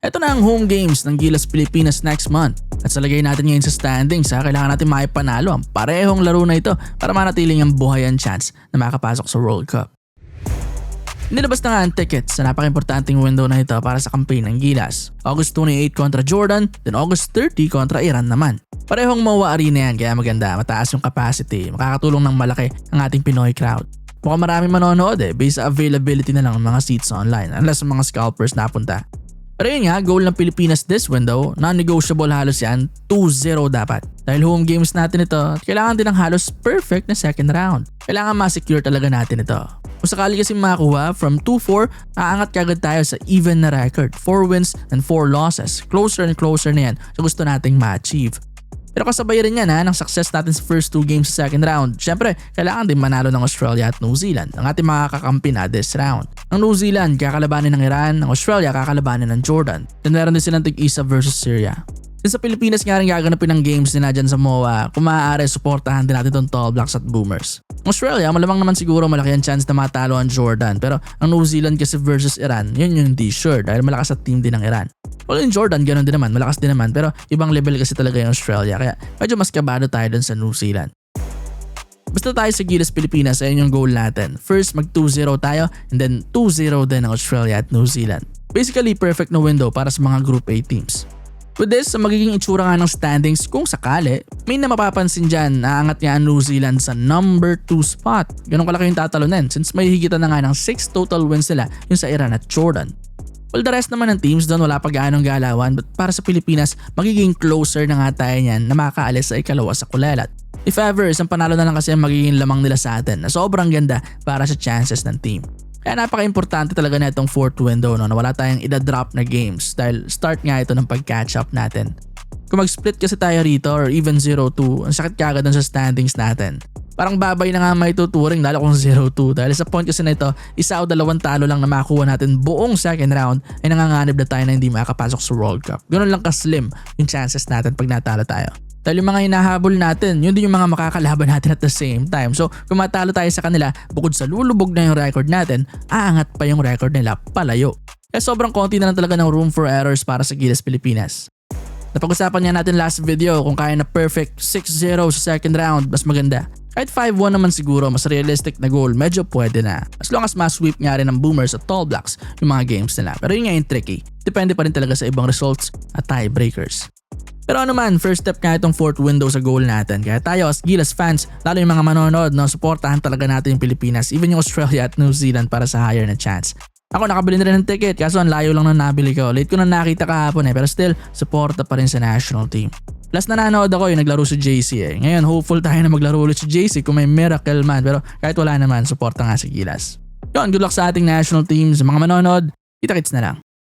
Ito na ang home games ng Gilas Pilipinas next month. At sa lagay natin ngayon sa standings, kailangan natin maipanalo ang parehong laro na ito para manatiling ang buhay ang chance na makapasok sa World Cup. Nilabas na nga ang tickets sa napaka-importanting window na ito para sa campaign ng Gilas. August 28 kontra Jordan, then August 30 kontra Iran naman. Parehong MOA Arena yan kaya maganda, mataas yung capacity, makakatulong ng malaki ang ating Pinoy crowd. Mukhang maraming manonood based sa availability na lang ng mga seats online unless mga scalpers napunta. Pero yun nga, goal ng Pilipinas this window, non-negotiable halos yan, 2-0 dapat. Dahil home games natin ito, at kailangan din ng halos perfect na second round. Kailangan ma-secure talaga natin ito. Kung sakali kasi makakuha, from 2-4, aangat kagad tayo sa even na record, 4 wins and 4 losses. Closer and closer na yan sa gusto nating ma-achieve. Pero kasabay rin yan ng success natin sa first 2 games sa second round. Syempre, kailangan din manalo ng Australia at New Zealand, ang ating mga kakampi na this round. Ang New Zealand kakalabanin ng Iran, ang Australia kakalabanin ng Jordan. Then meron din silang tig-isa versus Syria. Since sa Pilipinas nga rin gaganapin ng games nila dyan sa MOA, kung maaari, suportahan din natin itong Tall Blacks at Boomers. Australia, malamang naman siguro malaki ang chance na matalo ang Jordan, pero ang New Zealand kasi versus Iran, yun yung hindi sure dahil malakas at team din ng Iran. Well, yung Jordan, ganoon din naman, malakas din naman, pero ibang level kasi talaga yung Australia, kaya medyo mas kabado tayo dun sa New Zealand. Basta tayo sa Gilas Pilipinas, ayun yung goal natin. First, mag 2-0 tayo, and then 2-0 din ang Australia at New Zealand. Basically, perfect na window para sa mga Group A teams. With this, sa magiging itsura nga ng standings, kung sakali, may na mapapansin dyan, naangat nga ang New Zealand sa number 2 spot. Ganun kalaki yung tatalunin since may higitan na nga ng 6 total wins sila yung sa Iran at Jordan. Well, the rest naman ng teams doon wala pa gaanong galawan, but para sa Pilipinas, magiging closer na nga tayo niyan na makakaalis sa ikalawa sa kulelat. If ever, isang panalo na lang kasi ang magiging lamang nila sa atin na sobrang ganda para sa chances ng team. Kaya napaka-importante talaga na itong fourth window na wala tayong ida-drop na games dahil start nga ito ng pag-catch up natin. Kung mag-split kasi tayo rito or even 0-2, ang sakit kagad dun sa standings natin. Parang babay na nga may tuturing lalo kung 0-2 dahil sa point kasi na ito, isa o dalawang talo lang na makuha natin buong second round ay nanganganib na tayo na hindi makakapasok sa World Cup. Ganun lang ka-slim yung chances natin pag natalo tayo. Dahil yung mga hinahabol natin, yun din yung mga makakalaban natin at the same time. So kung matalo tayo sa kanila, bukod sa lulubog na yung record natin, aangat pa yung record nila palayo. Kaya sobrang konti na lang talaga ng room for errors para sa Gilas Pilipinas. Napag-usapan nga natin last video kung kaya na perfect 6-0 sa second round, mas maganda. Kahit 5-1 naman siguro, mas realistic na goal, medyo pwede na. As long as ma-sweep nga rin ng Boomers at Tall Blacks yung mga games nila. Pero yun nga yung tricky. Depende pa rin talaga sa ibang results at tiebreakers. Pero ano man, first step nga itong fourth window sa goal natin. Kaya tayo as Gilas fans, lalo yung mga manonood, suportahan talaga natin yung Pilipinas, even yung Australia at New Zealand para sa higher na chance. Ako nakabili na rin ng ticket kaso ang layo lang na nabili ko. Late ko na nakita kahapon pero still, suporta pa rin sa national team. Plus nanonood ako yung naglaro si JC Ngayon hopeful tayo na maglaro ulit si JC kung may miracle man pero kahit wala naman, suporta nga si Gilas. Yun, good luck sa ating national team. Sa mga manonood, kita-kits na lang.